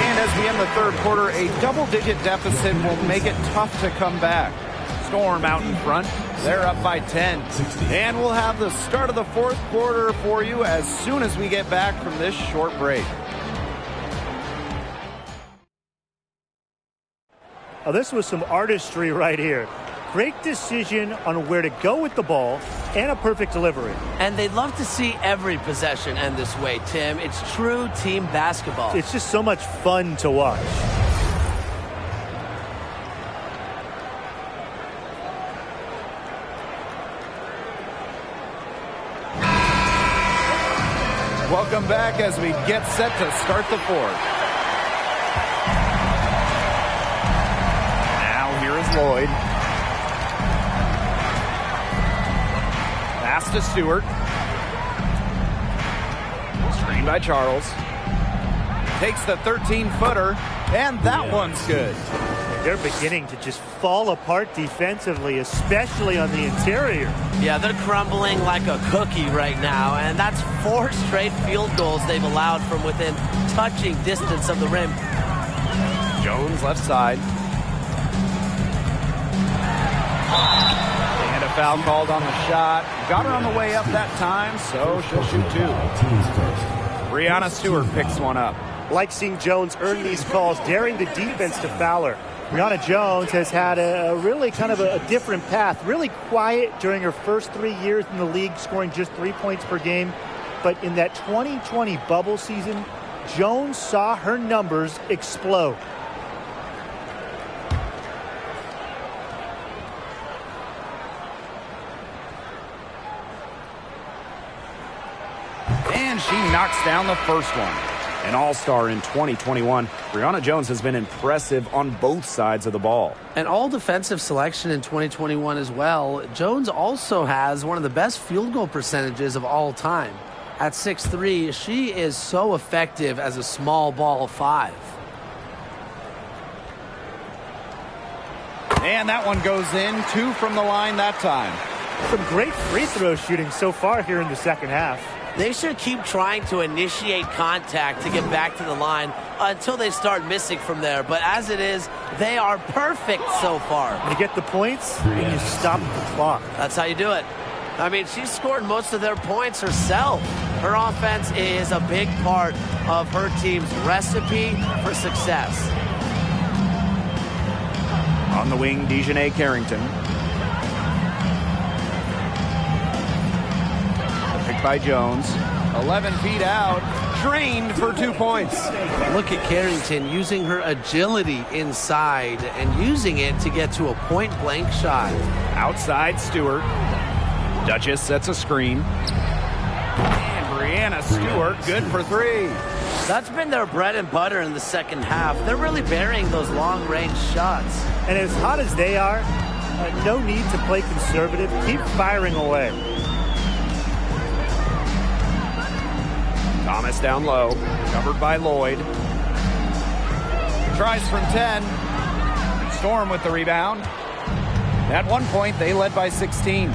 And as we end the third quarter, a double-digit deficit will make it tough to come back. Storm out in front. They're up by 10. And we'll have the start of the fourth quarter for you as soon as we get back from this short break. Oh, this was some artistry right here. Great decision on where to go with the ball and a perfect delivery. And they'd love to see every possession end this way, Tim. It's true team basketball. It's just so much fun to watch. Welcome back as we get set to start the fourth. Now here is Lloyd. Pass to Stewart. Screen by Charles. Takes the 13-footer, and that one's good. They're beginning to just fall apart defensively, especially on the interior. Yeah, they're crumbling like a cookie right now, and that's 4 straight field goals they've allowed from within touching distance of the rim. Jones left side. And a foul called on the shot. Got her on the way up that time, so she'll shoot 2. Brianna Stewart picks one up. Like seeing Jones earn these calls, daring the defense to foul her. Brianna Jones has had a really kind of a different path. Really quiet during her first 3 years in the league, scoring just 3 points per game. But in that 2020 bubble season, Jones saw her numbers explode. And she knocks down the first one. An all-star in 2021, Brianna Jones has been impressive on both sides of the ball. An all-defensive selection in 2021 as well. Jones also has one of the best field goal percentages of all time. At 6'3", she is so effective as a small ball 5. And that one goes in. 2 from the line that time. Some great free throw shooting so far here in the second half. They should keep trying to initiate contact to get back to the line until they start missing from there. But as it is, they are perfect so far. You get the points, and you stop the clock. That's how you do it. I mean, she's scored most of their points herself. Her offense is a big part of her team's recipe for success. On the wing, Dejanay Carrington. By Jones, 11 feet out, trained for 2 points. Look at Carrington using her agility inside and using it to get to a point-blank shot. Outside Stewart. Duchess sets a screen. And Brianna Stewart, good for 3. That's been their bread and butter in the second half. They're really burying those long-range shots. And as hot as they are, no need to play conservative. Keep firing away. Thomas down low, covered by Lloyd. Tries from 10. Storm with the rebound. At one point, they led by 16.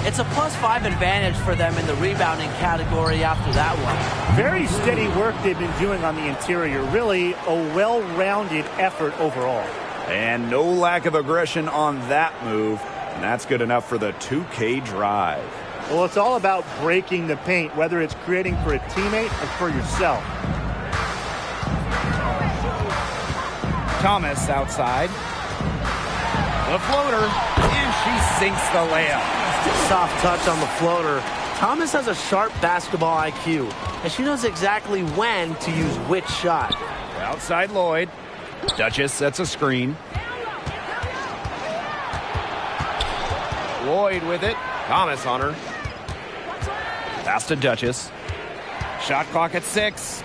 It's a +5 advantage for them in the rebounding category after that one. Very steady work they've been doing on the interior. Really a well-rounded effort overall. And no lack of aggression on that move. And that's good enough for the 2K drive. Well, it's all about breaking the paint, whether it's creating for a teammate or for yourself. Thomas outside. The floater, and she sinks the layup. Soft touch on the floater. Thomas has a sharp basketball IQ, and she knows exactly when to use which shot. Outside Lloyd. Duchess sets a screen. Lloyd with it. Thomas on her. Pass to Duchess. Shot clock at 6.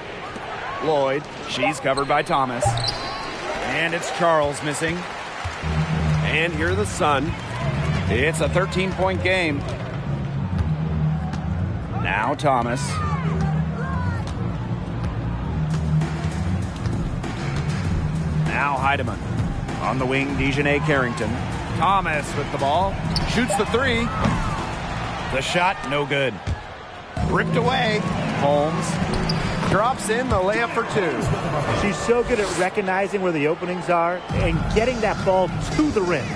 Lloyd. She's covered by Thomas. And it's Charles missing. And here the Sun. It's a 13-point game. Now Thomas. Now Heidemann. On the wing, Dejanay Carrington. Thomas with the ball. Shoots the 3. The shot, no good. Ripped away. Holmes drops in the layup for 2. She's so good at recognizing where the openings are and getting that ball to the rim.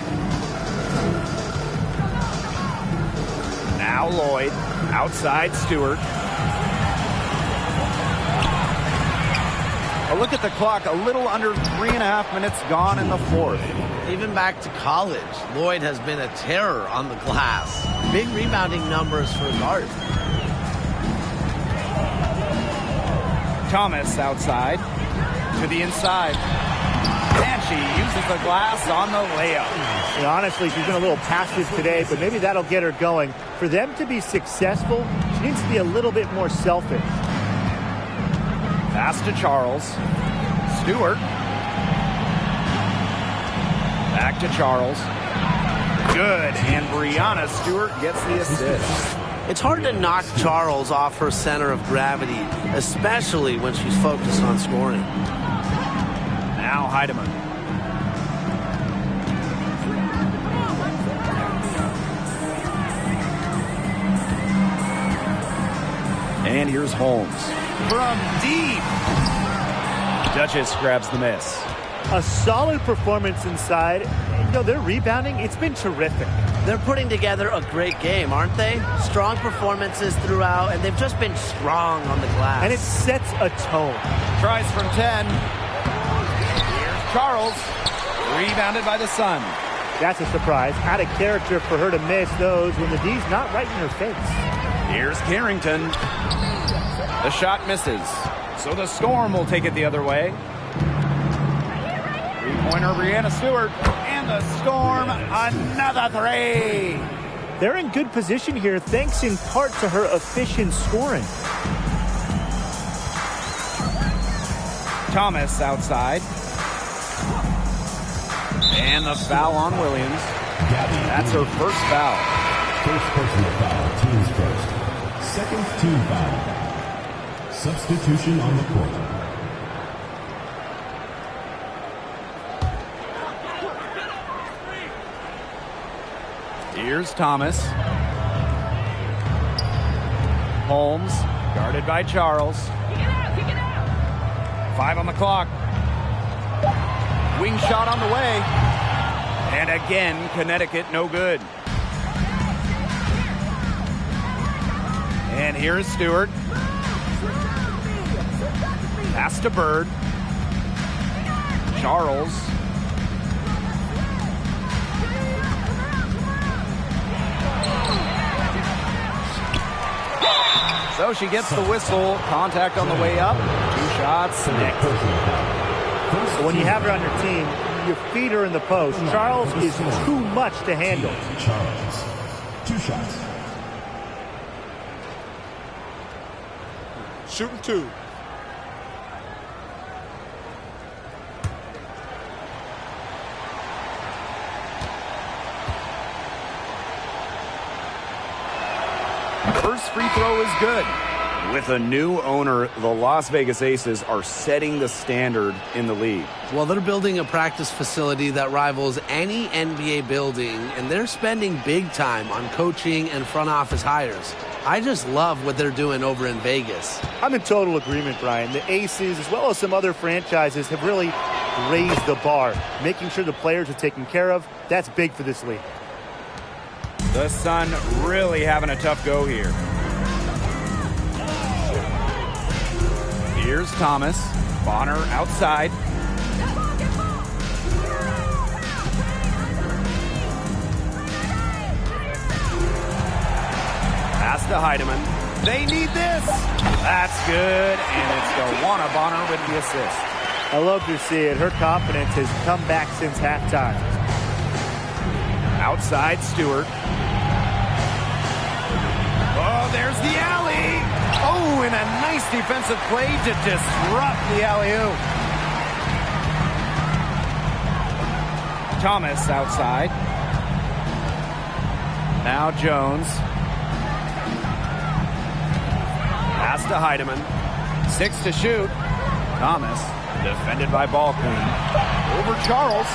Now Lloyd. Outside Stewart. A look at the clock. A little under 3.5 minutes gone in the 4th. Even back to college, Lloyd has been a terror on the glass. Big rebounding numbers for a guard. Thomas outside to the inside. And she uses the glass on the layup. And honestly, she's been a little passive today, but maybe that'll get her going. For them to be successful, she needs to be a little bit more selfish. Pass to Charles. Stewart. Back to Charles. Good. And Brianna Stewart gets the assist. It's hard to knock Charles off her center of gravity, especially when she's focused on scoring. Now Heidemann. And here's Holmes. From deep. Duchess grabs the miss. A solid performance inside. You know, their rebounding, it's been terrific. They're putting together a great game, aren't they? Strong performances throughout, and they've just been strong on the glass. And it sets a tone. Tries from 10. Here's Charles. Rebounded by the Sun. That's a surprise. Out of character for her to miss those when the D's not right in her face. Here's Carrington. The shot misses. So the Storm will take it the other way. Three-pointer, Brianna Stewart. And the Storm, another 3. They're in good position here, thanks in part to her efficient scoring. Thomas outside. And the foul on Williams. That's her first foul. First personal foul, team's first. Second team foul. Substitution on the court. Here's Thomas. Holmes, guarded by Charles. 5 on the clock. Wing shot on the way. And again, Connecticut no good. And here's Stewart. Pass to Bird. Charles. So she gets the whistle. Contact on the way up. 2 shots. Next. When you have her on your team, you feed her in the post. Charles is too much to handle. Charles. 2 shots. Shooting 2. First free throw is good. With a new owner, the Las Vegas Aces are setting the standard in the league. Well, they're building a practice facility that rivals any NBA building, and they're spending big time on coaching and front office hires. I just love what they're doing over in Vegas. I'm in total agreement, Brian. The Aces, as well as some other franchises, have really raised the bar, making sure the players are taken care of. That's big for this league. The Sun really having a tough go here. Here's Thomas. Bonner outside. Pass to Heidemann. They need this. That's good, and it's Joanna Bonner with the assist. I love to see it. Her confidence has come back since halftime. Outside Stewart. Oh, there's the alley. Oh, and a nice defensive play to disrupt the alley-oop. Thomas outside. Now Jones. Pass to Heidemann. 6 to shoot. Thomas, defended by Ball Queen. Over Charles.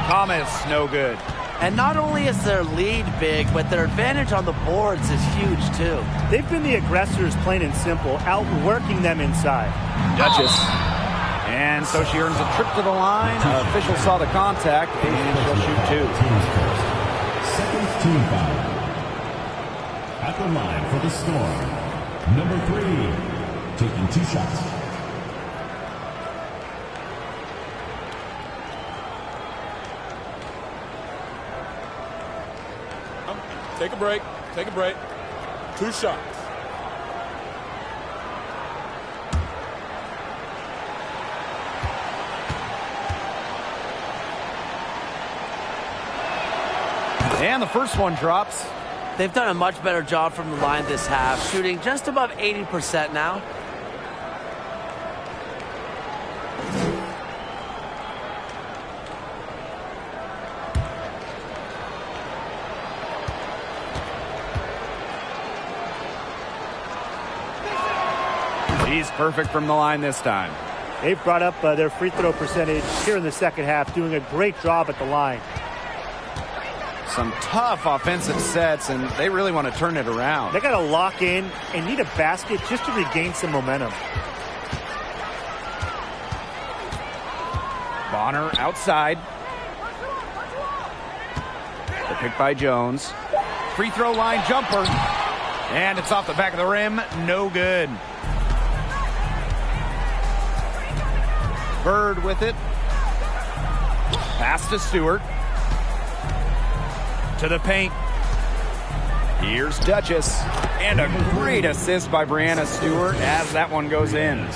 Thomas, no good. And not only is their lead big, but their advantage on the boards is huge, too. They've been the aggressors, plain and simple, outworking them inside. Duchess. And so she earns a trip to the line. Official saw the contact, and she'll shoot 2. Second team foul. At the line for the Storm, number 3, taking 2 shots. Take a break. Take a break. 2 shots. And the first one drops. They've done a much better job from the line this half, shooting just above 80% now. He's perfect from the line this time. They've brought up their free throw percentage here in the second half, doing a great job at the line. Some tough offensive sets, and they really want to turn it around. They got to lock in and need a basket just to regain some momentum. Bonner outside. The pick by Jones. Free throw line jumper. And it's off the back of the rim. No good. Bird with it. Pass to Stewart. To the paint. Here's Duchess. And a great assist by Breanna Stewart as that one goes in.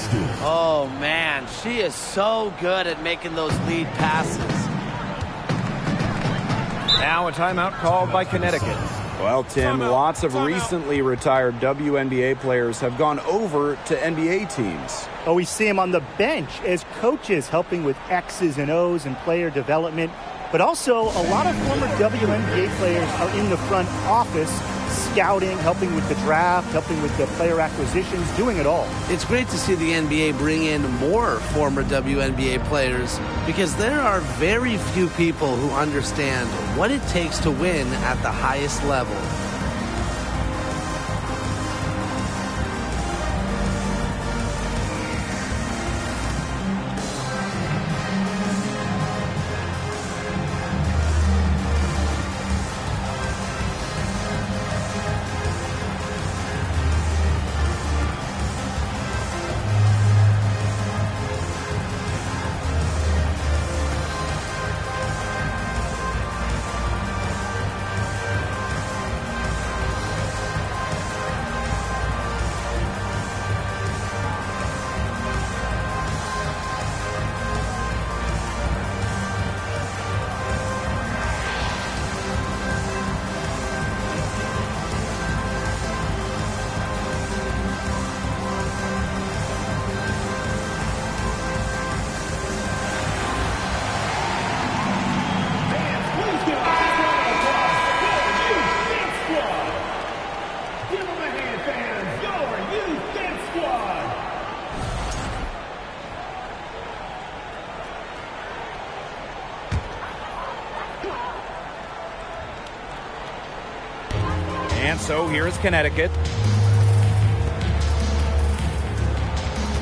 Oh, man. She is so good at making those lead passes. Now a timeout called by Connecticut. Well, Tim, lots of recently retired WNBA players have gone over to NBA teams. Oh, we see them on the bench as coaches helping with X's and O's and player development. But also, a lot of former WNBA players are in the front office, scouting, helping with the draft, helping with the player acquisitions, doing it all. It's great to see the NBA bring in more former WNBA players because there are very few people who understand what it takes to win at the highest level. And so here's Connecticut.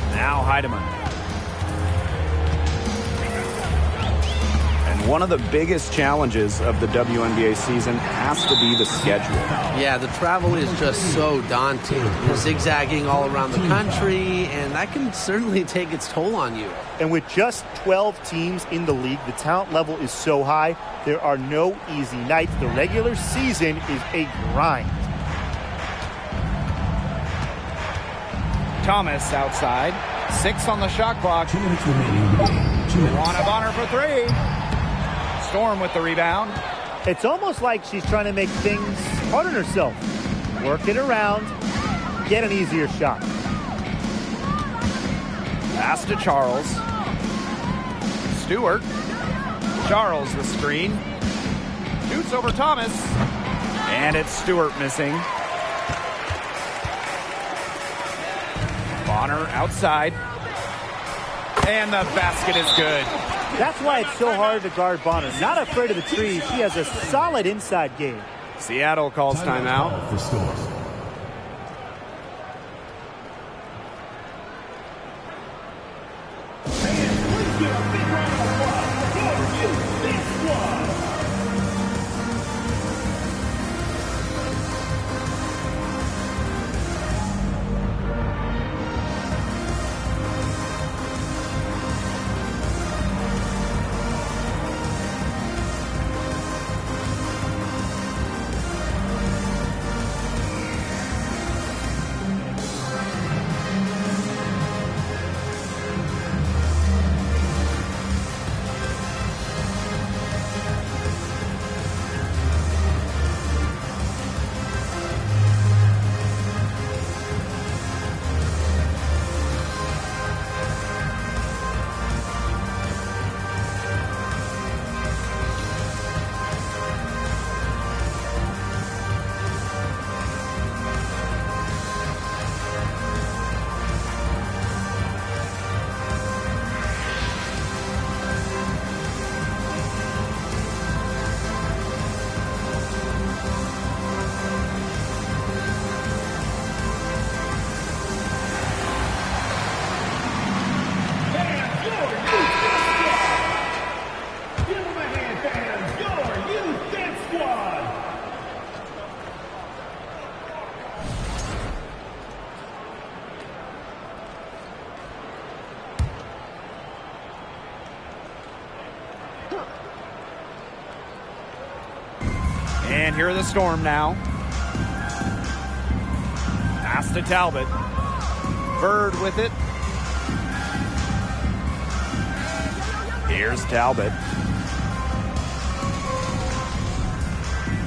Now Heidemann. And one of the biggest challenges of the WNBA season has to be the schedule. Yeah, the travel is just so daunting. You're zigzagging all around the country, and that can certainly take its toll on you. And with just 12 teams in the league, the talent level is so high, there are no easy nights. The regular season is a grind. Thomas outside. 6 on the shot clock. 2 minutes remaining. 2 minutes. Juana Bonner for 3. Storm with the rebound. It's almost like she's trying to make things hard on herself. Work it around, get an easier shot. Pass to Charles. Stewart. Charles the screen. Shoots over Thomas. And it's Stewart missing. Bonner outside. And the basket is good. That's why it's so hard to guard Bonner. Not afraid of the trees. She has a solid inside game. Seattle calls timeout. For Storm. And here are the Storm now. Pass to Talbot. Bird with it. Here's Talbot.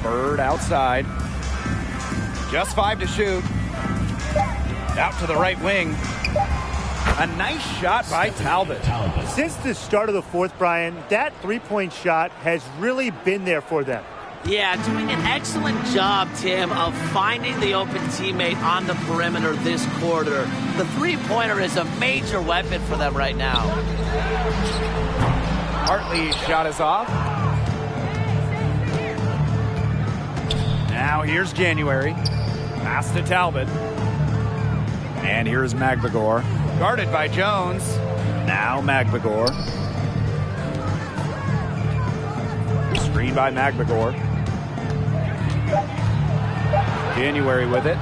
Bird outside. Just 5 to shoot. Out to the right wing. A nice shot by Talbot. Since the start of the fourth, Brian, that three-point shot has really been there for them. Yeah, doing an excellent job, Tim, of finding the open teammate on the perimeter this quarter. The three-pointer is a major weapon for them right now. Hartley's shot is off. Now here's January. Pass to Talbot. And here's Magbagor. Guarded by Jones. Now Magbagor. Screen by Magbagor. January with it.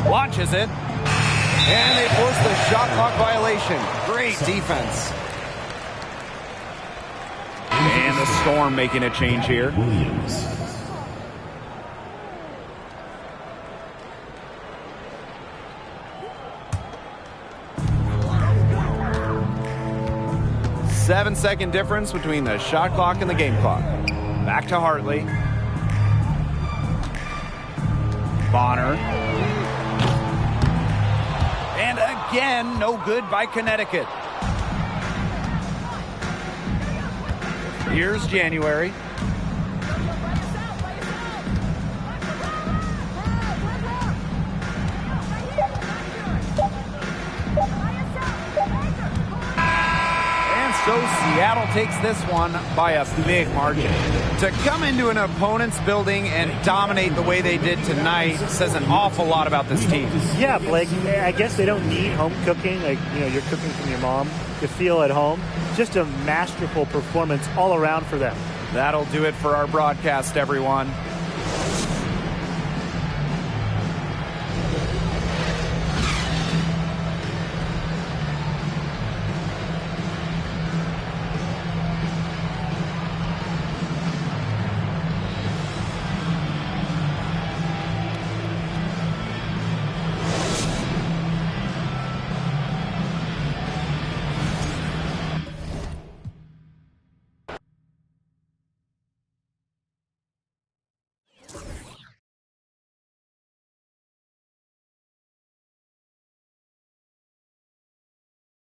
Launches it. And they force the shot clock violation. Great defense. And the Storm making a change here. Williams. Seven-second difference between the shot clock and the game clock. Back to Hartley. Bonner. And again, no good by Connecticut. Here's January. So Seattle takes this one by a big margin. To come into an opponent's building and dominate the way they did tonight says an awful lot about this team. Yeah, Blake, I guess they don't need home cooking, like, you're cooking from your mom, to feel at home. Just a masterful performance all around for them. That'll do it for our broadcast, everyone.